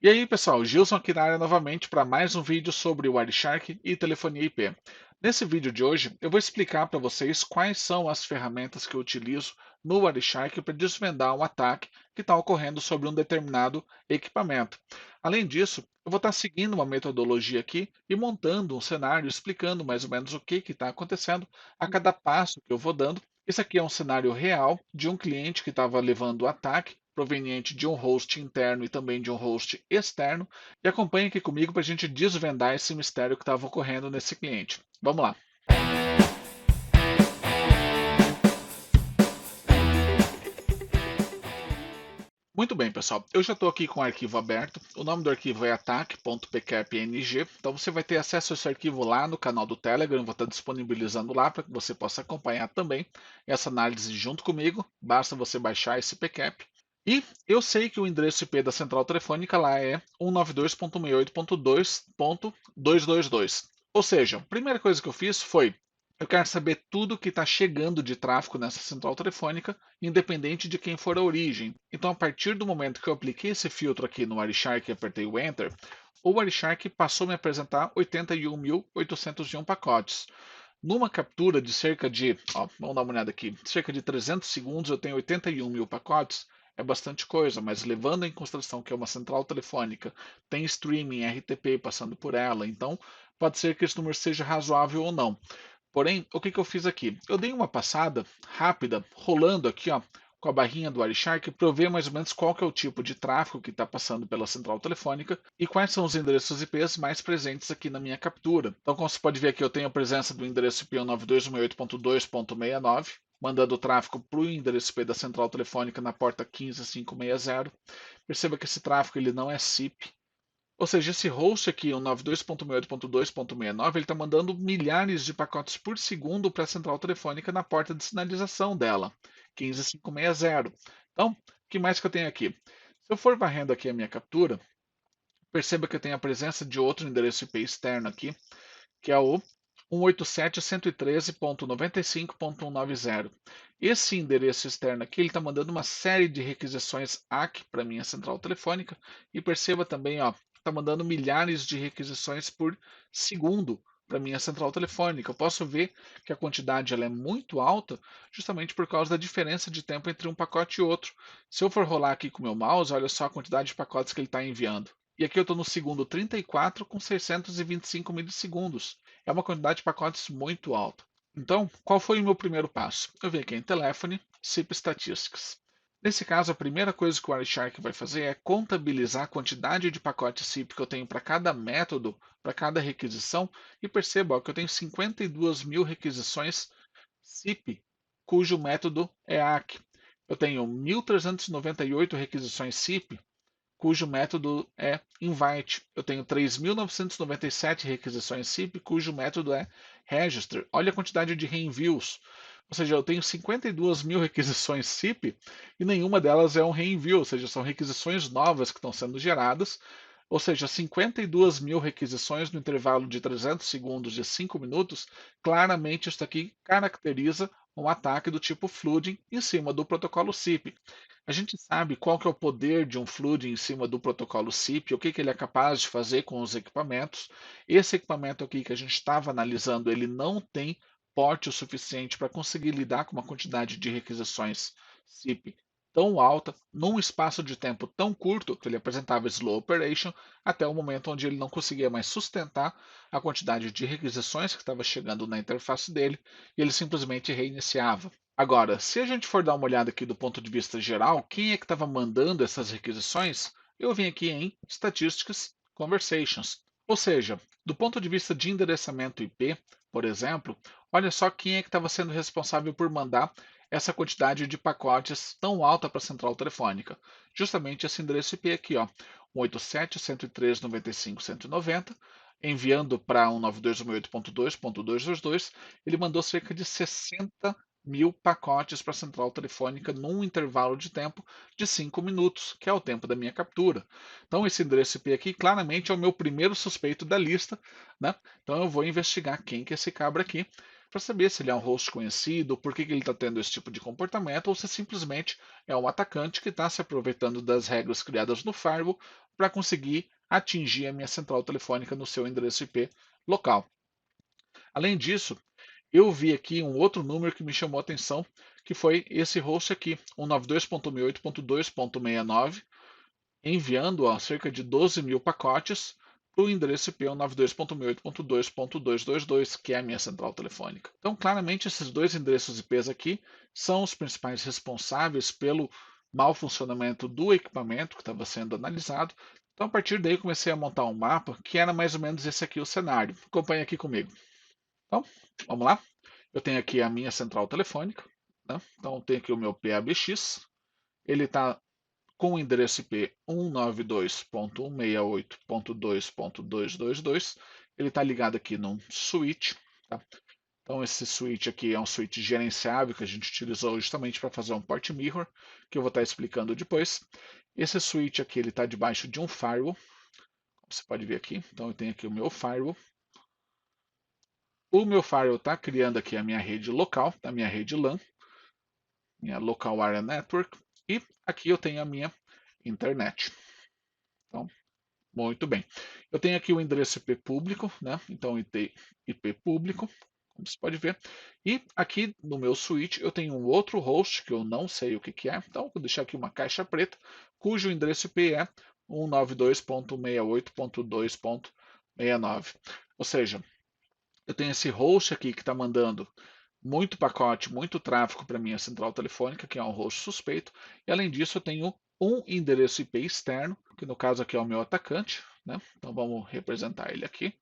E aí, pessoal, Gilson aqui na área novamente para mais um vídeo sobre o Wireshark e telefonia IP. Nesse vídeo de hoje, eu vou explicar para vocês quais são as ferramentas que eu utilizo no Wireshark para desvendar um ataque que está ocorrendo sobre um determinado equipamento. Além disso, eu vou estar seguindo uma metodologia aqui e montando um cenário explicando mais ou menos o que está acontecendo a cada passo que eu vou dando. Esse aqui é um cenário real de um cliente que estava levando o ataque proveniente de um host interno e também de um host externo. E acompanhe aqui comigo para a gente desvendar esse mistério que estava ocorrendo nesse cliente. Vamos lá. Muito bem, pessoal. Eu já estou aqui com o arquivo aberto. O nome do arquivo é attack.pkpng. Então você vai ter acesso a esse arquivo lá no canal do Telegram. Eu vou estar disponibilizando lá para que você possa acompanhar também essa análise junto comigo. Basta você baixar esse PCAP. E eu sei que o endereço IP da central telefônica lá é 192.168.2.222. Ou seja, a primeira coisa que eu fiz foi eu quero saber tudo que está chegando de tráfego nessa central telefônica, independente de quem for a origem. Então, a partir do momento que eu apliquei esse filtro aqui no Wireshark e apertei o Enter, o Wireshark passou a me apresentar 81.801 pacotes. Numa captura de cerca de, vamos dar uma olhada aqui, cerca de 300 segundos eu tenho 81 mil pacotes. É bastante coisa, mas levando em consideração que é uma central telefônica, tem streaming, RTP passando por ela, então pode ser que esse número seja razoável ou não. Porém, o que, que eu fiz aqui? Eu dei uma passada rápida, rolando aqui, ó, com a barrinha do Wireshark, para eu ver mais ou menos qual que é o tipo de tráfego que está passando pela central telefônica e quais são os endereços IPs mais presentes aqui na minha captura. Então, como você pode ver aqui, eu tenho a presença do endereço IP 192.168.2.69, mandando o tráfego para o endereço IP da central telefônica na porta 15560. Perceba que esse tráfego ele não é SIP, ou seja, esse host aqui, o 92.168.2.69, ele está mandando milhares de pacotes por segundo para a central telefônica na porta de sinalização dela, 15560. Então, o que mais que eu tenho aqui? Se eu for varrendo aqui a minha captura, perceba que eu tenho a presença de outro endereço IP externo aqui, que é o 187.113.95.190. Esse endereço externo aqui, ele está mandando uma série de requisições ACK para minha central telefônica e perceba também, ó, está mandando milhares de requisições por segundo para minha central telefônica. Eu posso ver que a quantidade ela é muito alta, justamente por causa da diferença de tempo entre um pacote e outro. Se eu for rolar aqui com o meu mouse, olha só a quantidade de pacotes que ele está enviando. E aqui eu estou no segundo 34 com 625 milissegundos. É uma quantidade de pacotes muito alta. Então, qual foi o meu primeiro passo? Eu vim aqui em Telephone, SIP Statistics. Nesse caso, a primeira coisa que o Wireshark vai fazer é contabilizar a quantidade de pacotes SIP que eu tenho para cada método, para cada requisição, e perceba ó, que eu tenho 52 mil requisições SIP, cujo método é ACK. Eu tenho 1.398 requisições SIP, cujo método é invite. Eu tenho 3.997 requisições SIP, cujo método é register. Olha a quantidade de reenvios. Ou seja, eu tenho 52 mil requisições SIP e nenhuma delas é um reenvio, ou seja, são requisições novas que estão sendo geradas. Ou seja, 52 mil requisições no intervalo de 300 segundos de 5 minutos, claramente isso aqui caracteriza um ataque do tipo flooding em cima do protocolo SIP. A gente sabe qual que é o poder de um flood em cima do protocolo SIP, o que, que ele é capaz de fazer com os equipamentos. Esse equipamento aqui que a gente estava analisando, ele não tem porte o suficiente para conseguir lidar com uma quantidade de requisições SIP tão alta, num espaço de tempo tão curto, que ele apresentava slow operation, até o momento onde ele não conseguia mais sustentar a quantidade de requisições que estava chegando na interface dele, e ele simplesmente reiniciava. Agora, se a gente for dar uma olhada aqui do ponto de vista geral, quem é que estava mandando essas requisições? Eu vim aqui em Statistics Conversations. Ou seja, do ponto de vista de endereçamento IP, por exemplo, olha só quem é que estava sendo responsável por mandar essa quantidade de pacotes tão alta para a central telefônica. Justamente esse endereço IP aqui, ó, 187.103.95.190, enviando para 192.168.2.222, ele mandou cerca de 60 mil pacotes para a central telefônica num intervalo de tempo de 5 minutos, que é o tempo da minha captura. Então, esse endereço IP aqui claramente é o meu primeiro suspeito da lista, né? Então, eu vou investigar quem que é esse cabra aqui. para saber se ele é um host conhecido, por que ele está tendo esse tipo de comportamento, ou se simplesmente é um atacante que está se aproveitando das regras criadas no firewall para conseguir atingir a minha central telefônica no seu endereço IP local. Além disso, eu vi aqui um outro número que me chamou a atenção, que foi esse host aqui, 192.168.2.69, enviando cerca de 12 mil pacotes para o endereço IP 192.168.2.222, que é a minha central telefônica. Então, claramente, esses dois endereços IPs aqui são os principais responsáveis pelo mau funcionamento do equipamento que estava sendo analisado. Então, a partir daí, comecei a montar um mapa que era mais ou menos esse aqui o cenário. Acompanhe aqui comigo. Então, vamos lá. Eu tenho aqui a minha central telefônica, né? Então, tenho aqui o meu PABX. Ele está com o endereço IP 192.168.2.222. Ele está ligado aqui num switch. Tá? Então, esse switch aqui é um switch gerenciável que a gente utilizou justamente para fazer um port mirror, que eu vou estar explicando depois. Esse switch aqui ele está debaixo de um firewall, como você pode ver aqui. Então, eu tenho aqui o meu firewall. O meu firewall está criando aqui a minha rede local, a minha rede LAN, minha Local Area Network, e aqui eu tenho a minha internet. Então, muito bem. Eu tenho aqui o endereço IP público, né? Então, IP público, como você pode ver. E aqui no meu switch eu tenho um outro host que eu não sei o que que é. Então, vou deixar aqui uma caixa preta, cujo endereço IP é 192.168.2.69. Ou seja, eu tenho esse host aqui que está mandando muito pacote, muito tráfego para minha central telefônica, que é um host suspeito. E além disso, eu tenho um endereço IP externo, que no caso aqui é o meu atacante, né? Então vamos representar ele aqui.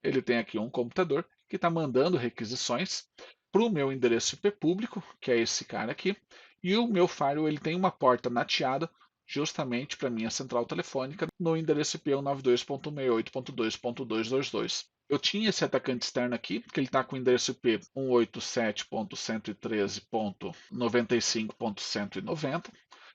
Ele tem aqui um computador que está mandando requisições para o meu endereço IP público, que é esse cara aqui. E o meu firewall ele tem uma porta nateada justamente para minha central telefônica no endereço IP 192.168.2.222. Eu tinha esse atacante externo aqui, que ele está com o endereço IP 187.113.95.190.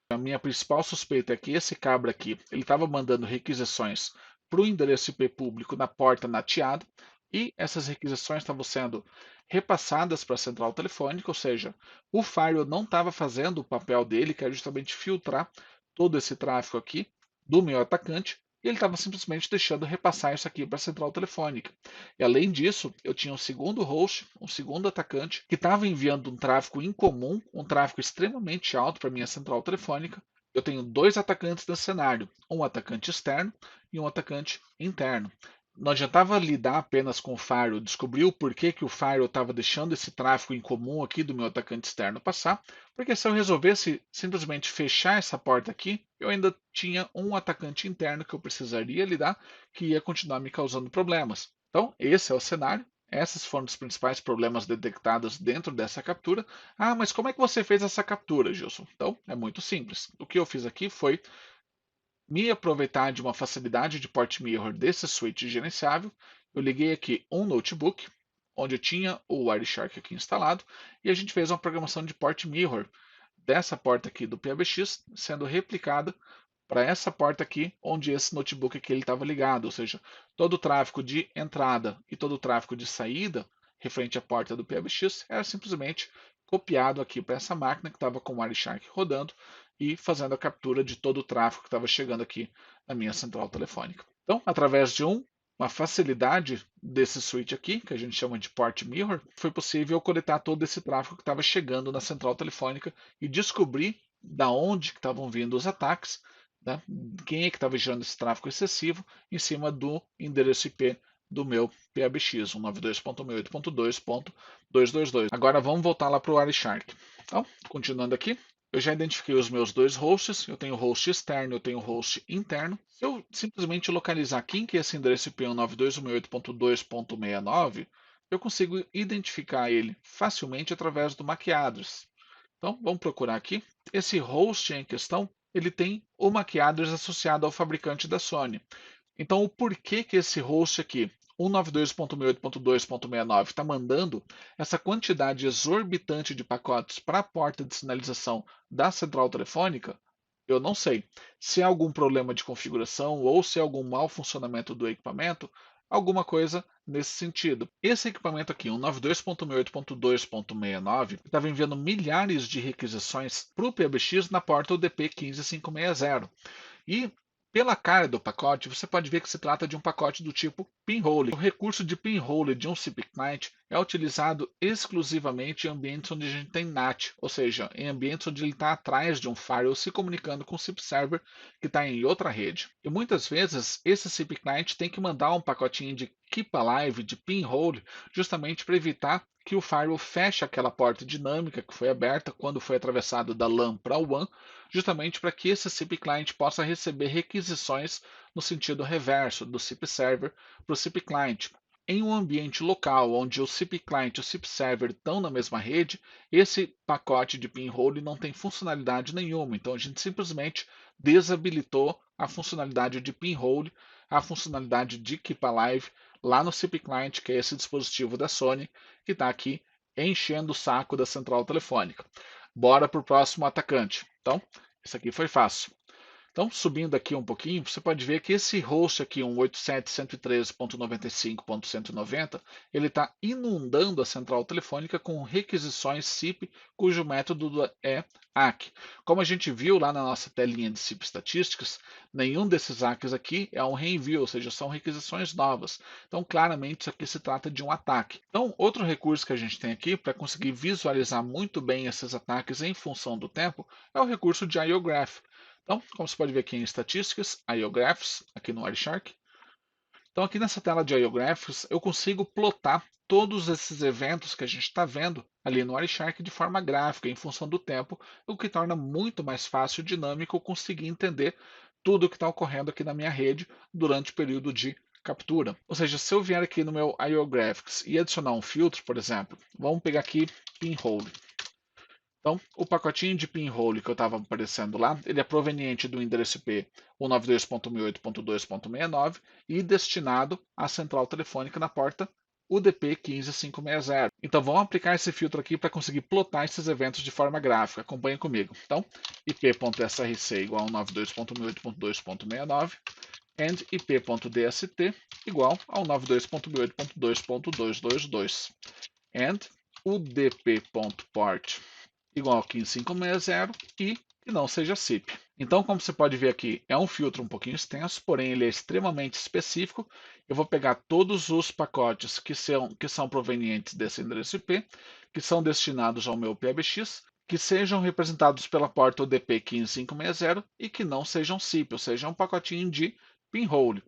A minha principal suspeita é que esse cabra aqui ele estava mandando requisições para o endereço IP público na porta nateada e essas requisições estavam sendo repassadas para a central telefônica, ou seja, o firewall não estava fazendo o papel dele, que é justamente filtrar todo esse tráfego aqui do meu atacante, e ele estava simplesmente deixando repassar isso aqui para a central telefônica. E além disso, eu tinha um segundo host, um segundo atacante, que estava enviando um tráfego incomum, um tráfego extremamente alto para a minha central telefônica. Eu tenho dois atacantes nesse cenário, um atacante externo e um atacante interno. Não adiantava lidar apenas com o firewall, descobrir o porquê que o firewall estava deixando esse tráfego incomum aqui do meu atacante externo passar, porque se eu resolvesse simplesmente fechar essa porta aqui, eu ainda tinha um atacante interno que eu precisaria lidar, que ia continuar me causando problemas. Então, esse é o cenário. Esses foram os principais problemas detectados dentro dessa captura. Ah, mas como é que você fez essa captura, Gilson? Então, é muito simples. O que eu fiz aqui foi me aproveitar de uma facilidade de port mirror desse switch gerenciável. Eu liguei aqui um notebook, onde eu tinha o Wireshark aqui instalado, e a gente fez uma programação de port mirror dessa porta aqui do PBX sendo replicada para essa porta aqui, onde esse notebook aqui estava ligado, ou seja, todo o tráfego de entrada e todo o tráfego de saída referente à porta do PBX era simplesmente copiado aqui para essa máquina que estava com o Wireshark rodando e fazendo a captura de todo o tráfego que estava chegando aqui na minha central telefônica. Então, através de uma facilidade desse switch aqui, que a gente chama de port mirror, foi possível coletar todo esse tráfego que estava chegando na central telefônica e descobrir da onde que estavam vindo os ataques, né? Quem é que estava gerando esse tráfego excessivo em cima do endereço IP do meu PABX, 192.168.2.222. Agora vamos voltar lá para o Wireshark. Então, continuando aqui, eu já identifiquei os meus dois hosts, eu tenho o host externo, eu tenho o host interno. Se eu simplesmente localizar quem que é esse endereço IP 192.168.2.69, eu consigo identificar ele facilmente através do MAC address. Então, vamos procurar aqui. Esse host em questão, ele tem o MAC address associado ao fabricante da Sony. Então, o porquê que esse host aqui, 192.168.2.69, está mandando essa quantidade exorbitante de pacotes para a porta de sinalização da central telefônica, eu não sei. Se há algum problema de configuração ou se há algum mau funcionamento do equipamento, alguma coisa nesse sentido. Esse equipamento aqui, o 92.168.2.69, estava enviando milhares de requisições para o PBX na porta UDP 15560. E pela cara do pacote, você pode ver que se trata de um pacote do tipo pinhole. O recurso de pinhole de um CP Client é utilizado exclusivamente em ambientes onde a gente tem NAT, ou seja, em ambientes onde ele está atrás de um firewall se comunicando com o CIP Server que está em outra rede. E muitas vezes esse CP Client tem que mandar um pacotinho de Keep Alive, de pinhole, justamente para evitar que o firewall feche aquela porta dinâmica que foi aberta quando foi atravessado da LAN para o WAN, justamente para que esse CIP Client possa receber requisições no sentido reverso do CIP Server para o CIP Client. Em um ambiente local onde o CIP Client e o CIP Server estão na mesma rede, esse pacote de pinhole não tem funcionalidade nenhuma. Então a gente simplesmente desabilitou a funcionalidade de pinhole, a funcionalidade de Keep Alive lá no CIP Client, que é esse dispositivo da Sony que está aqui enchendo o saco da central telefônica. Bora para o próximo atacante. Então, isso aqui foi fácil. Então, subindo aqui um pouquinho, você pode ver que esse host aqui, um 187.113.95.190, ele está inundando a central telefônica com requisições SIP, cujo método é ACK. Como a gente viu lá na nossa telinha de SIP estatísticas, nenhum desses ACKs aqui é um reenvio, ou seja, são requisições novas. Então, claramente, isso aqui se trata de um ataque. Então, outro recurso que a gente tem aqui para conseguir visualizar muito bem esses ataques em função do tempo é o recurso de IOGraph. Então, como você pode ver aqui em estatísticas, IOGraphs, aqui no Wireshark. Então, aqui nessa tela de IOGraphs, eu consigo plotar todos esses eventos que a gente está vendo ali no Wireshark de forma gráfica, em função do tempo, o que torna muito mais fácil e dinâmico conseguir entender tudo o que está ocorrendo aqui na minha rede durante o período de captura. Ou seja, se eu vier aqui no meu IOGraphics e adicionar um filtro, por exemplo, vamos pegar aqui pinhole. Então, o pacotinho de pinhole que eu estava aparecendo lá, ele é proveniente do endereço IP 192.168.2.69 e destinado à central telefônica na porta UDP 15560. Então, vamos aplicar esse filtro aqui para conseguir plotar esses eventos de forma gráfica. Acompanhe comigo. Então, ip.src igual a 192.168.2.69 and ip.dst igual ao 92.168.2.222 and udp.port igual a 15560 e que não seja SIP. Então, como você pode ver aqui, é um filtro um pouquinho extenso, porém ele é extremamente específico. Eu vou pegar todos os pacotes que são provenientes desse endereço IP, que são destinados ao meu PBX, que sejam representados pela porta UDP 15560 e que não sejam SIP, ou seja, um pacotinho de pinhole.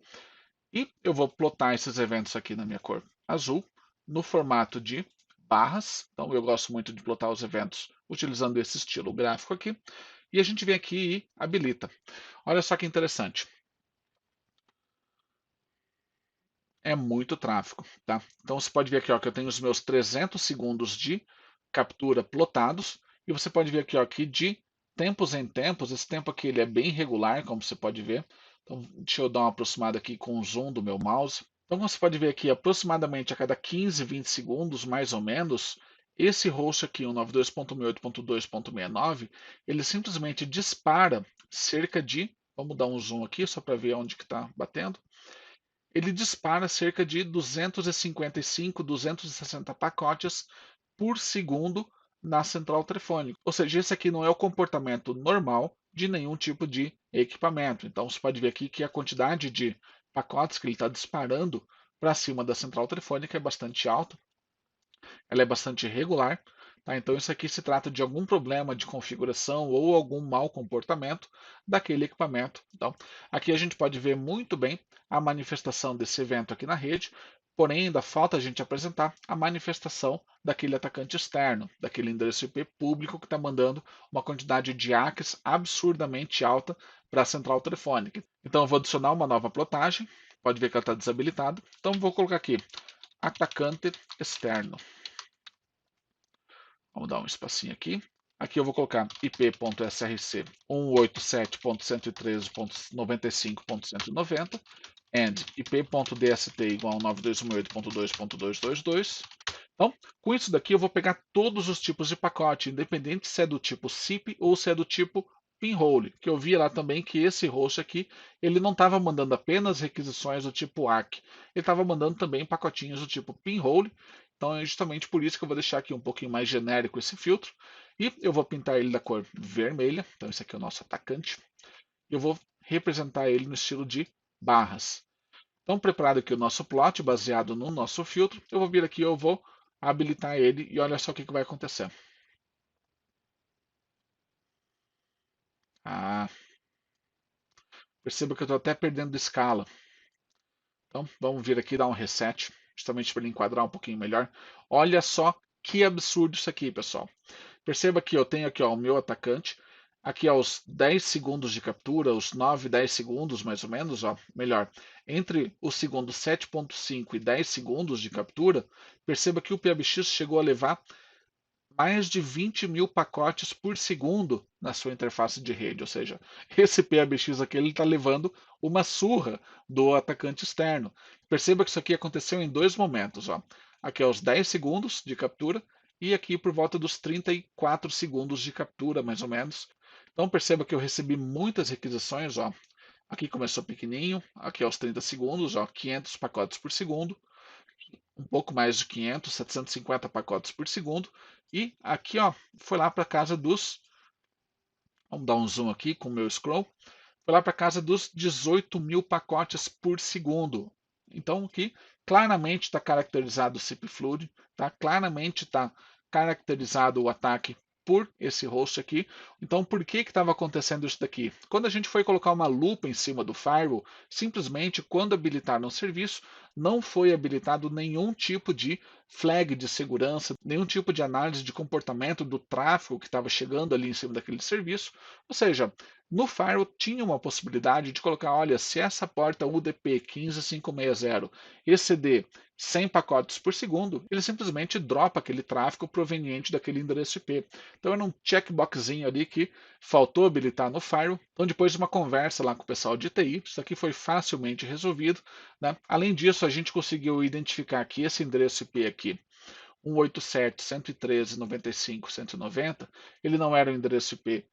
E eu vou plotar esses eventos aqui na minha cor azul, no formato de barras. Então eu gosto muito de plotar os eventos utilizando esse estilo gráfico aqui. E a gente vem aqui e habilita. Olha só que interessante. É muito tráfego, tá? Então você pode ver aqui ó, que eu tenho os meus 300 segundos de captura plotados. E você pode ver aqui ó, que de tempos em tempos, esse tempo aqui ele é bem regular, como você pode ver. Então deixa eu dar uma aproximada aqui com o zoom do meu mouse. Então você pode ver aqui aproximadamente a cada 15, 20 segundos, mais ou menos, esse host aqui, o 92.168.2.69, ele simplesmente dispara cerca de, vamos dar um zoom aqui só para ver onde que está batendo, ele dispara cerca de 255, 260 pacotes por segundo na central telefônica. Ou seja, esse aqui não é o comportamento normal de nenhum tipo de equipamento. Então você pode ver aqui que a quantidade de pacotes que ele está disparando para cima da central telefônica é bastante alta, ela é bastante regular. Tá? Então isso aqui se trata de algum problema de configuração ou algum mau comportamento daquele equipamento. Então, aqui a gente pode ver muito bem a manifestação desse evento aqui na rede, porém ainda falta a gente apresentar a manifestação daquele atacante externo, daquele endereço IP público que está mandando uma quantidade de ACKs absurdamente alta para a central telefônica. Então eu vou adicionar uma nova plotagem, pode ver que ela está desabilitada. Então vou colocar aqui atacante externo. Vamos dar um espacinho aqui. Aqui eu vou colocar ip.src 187.113.95.190 and ip.dst igual a 92.168.2.222. Então, com isso daqui eu vou pegar todos os tipos de pacote, independente se é do tipo SIP ou se é do tipo pinhole, que eu vi lá também que esse host aqui, ele não estava mandando apenas requisições do tipo ACK, ele estava mandando também pacotinhos do tipo pinhole. Então é justamente por isso que eu vou deixar aqui um pouquinho mais genérico esse filtro. E eu vou pintar ele da cor vermelha. Então esse aqui é o nosso atacante. Eu vou representar ele no estilo de barras. Então, preparado aqui o nosso plot baseado no nosso filtro, eu vou vir aqui e eu vou habilitar ele e olha só o que vai acontecer. Ah, perceba que eu estou até perdendo escala. Então, vamos vir aqui e dar um reset, justamente para ele enquadrar um pouquinho melhor. Olha só que absurdo isso aqui, pessoal. Perceba que eu tenho aqui ó, o meu atacante, aqui aos 10 segundos de captura, os 9, 10 segundos mais ou menos, ó, melhor, entre o segundo 7.5 e 10 segundos de captura, perceba que o PBX chegou a levar mais de 20 mil pacotes por segundo na sua interface de rede, ou seja, esse PBX aqui ele está levando uma surra do atacante externo. Perceba que isso aqui aconteceu em dois momentos, ó. Aqui aos 10 segundos de captura e aqui por volta dos 34 segundos de captura, mais ou menos. Então perceba que eu recebi muitas requisições, ó. Aqui começou pequenininho, aqui aos 30 segundos, ó, 500 pacotes por segundo, um pouco mais de 500, 750 pacotes por segundo. E aqui ó, foi lá para casa dos, vamos dar um zoom aqui com o meu scroll, foi lá para casa dos 18 mil pacotes por segundo. Então aqui claramente está caracterizado o cipflood, tá? Claramente está caracterizado o ataque por esse host aqui. Então, por que estava acontecendo isso daqui? Quando a gente foi colocar uma lupa em cima do firewall, simplesmente quando habilitaram o serviço, não foi habilitado nenhum tipo de flag de segurança, nenhum tipo de análise de comportamento do tráfego que estava chegando ali em cima daquele serviço. Ou seja, no firewall tinha uma possibilidade de colocar, olha, se essa porta UDP 15560 exceder 100 pacotes por segundo, ele simplesmente dropa aquele tráfego proveniente daquele endereço IP. Então era um checkboxzinho ali que faltou habilitar no firewall. Então depois de uma conversa lá com o pessoal de TI, isso aqui foi facilmente resolvido, né? Além disso, a gente conseguiu identificar que esse endereço IP aqui, 187.113.95.190, ele não era um endereço IP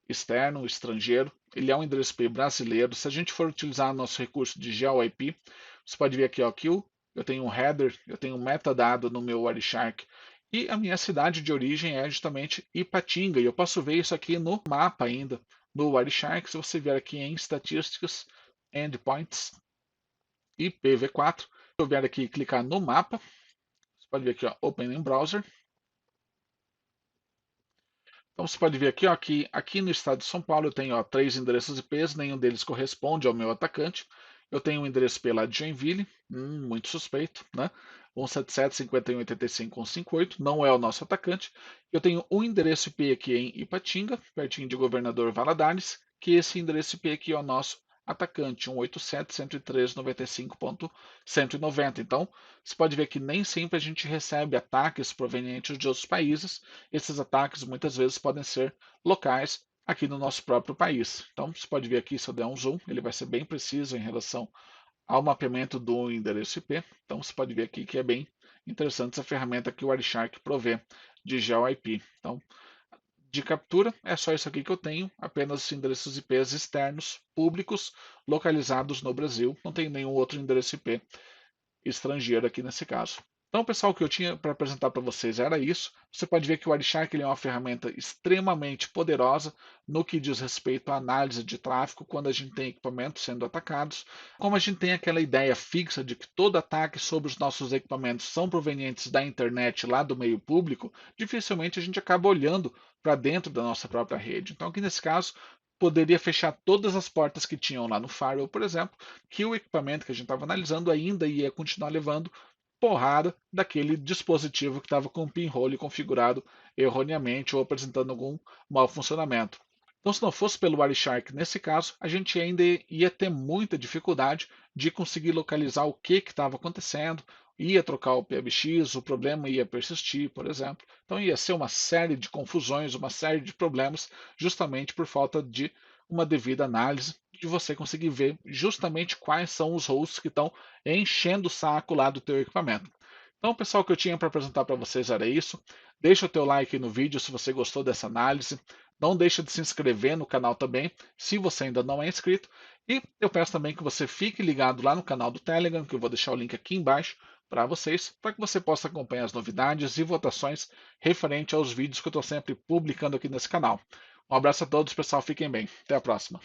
externo, estrangeiro, ele é um endereço IP brasileiro. Se a gente for utilizar nosso recurso de GeoIP, você pode ver aqui ó, que eu tenho um header, eu tenho um metadado no meu Wireshark e a minha cidade de origem é justamente Ipatinga. E eu posso ver isso aqui no mapa ainda, no Wireshark. Se você vier aqui em estatísticas, endpoints, IPv4, se eu vier aqui e clicar no mapa, você pode ver aqui, ó, Open in Browser. Então você pode ver aqui, ó, que aqui no estado de São Paulo eu tenho ó, 3 endereços IPs, nenhum deles corresponde ao meu atacante. Eu tenho um endereço IP lá de Joinville, muito suspeito, né? 177.51.85.158, não é o nosso atacante. Eu tenho um endereço IP aqui em Ipatinga, pertinho de Governador Valadares, que esse endereço IP aqui é o nosso atacante, 187.113.95.190. Então, você pode ver que nem sempre a gente recebe ataques provenientes de outros países. Esses ataques muitas vezes podem ser locais aqui no nosso próprio país. Então, você pode ver aqui, se eu der um zoom, ele vai ser bem preciso em relação ao mapeamento do endereço IP. Então, você pode ver aqui que é bem interessante essa ferramenta que o Wireshark provê de GeoIP. Então, de captura, é só isso aqui que eu tenho, apenas endereços IPs externos, públicos, localizados no Brasil. Não tenho nenhum outro endereço IP estrangeiro aqui nesse caso. Então, pessoal, o que eu tinha para apresentar para vocês era isso. Você pode ver que o Wireshark ele é uma ferramenta extremamente poderosa no que diz respeito à análise de tráfego quando a gente tem equipamentos sendo atacados. Como a gente tem aquela ideia fixa de que todo ataque sobre os nossos equipamentos são provenientes da internet, lá do meio público, dificilmente a gente acaba olhando para dentro da nossa própria rede. Então, aqui nesse caso, poderia fechar todas as portas que tinham lá no firewall, por exemplo, que o equipamento que a gente estava analisando ainda ia continuar levando porrada daquele dispositivo que estava com o pinhole configurado erroneamente ou apresentando algum mau funcionamento. Então, se não fosse pelo Wireshark nesse caso, a gente ainda ia ter muita dificuldade de conseguir localizar o que estava acontecendo, ia trocar o PBX, o problema ia persistir, por exemplo. Então, ia ser uma série de confusões, uma série de problemas, justamente por falta de uma devida análise, de você conseguir ver justamente quais são os hosts que estão enchendo o saco lá do teu equipamento. Então, pessoal, o que eu tinha para apresentar para vocês era isso. Deixa o teu like no vídeo se você gostou dessa análise. Não deixa de se inscrever no canal também, se você ainda não é inscrito. E eu peço também que você fique ligado lá no canal do Telegram, que eu vou deixar o link aqui embaixo para vocês, para que você possa acompanhar as novidades e votações referente aos vídeos que eu estou sempre publicando aqui nesse canal. Um abraço a todos, pessoal. Fiquem bem. Até a próxima.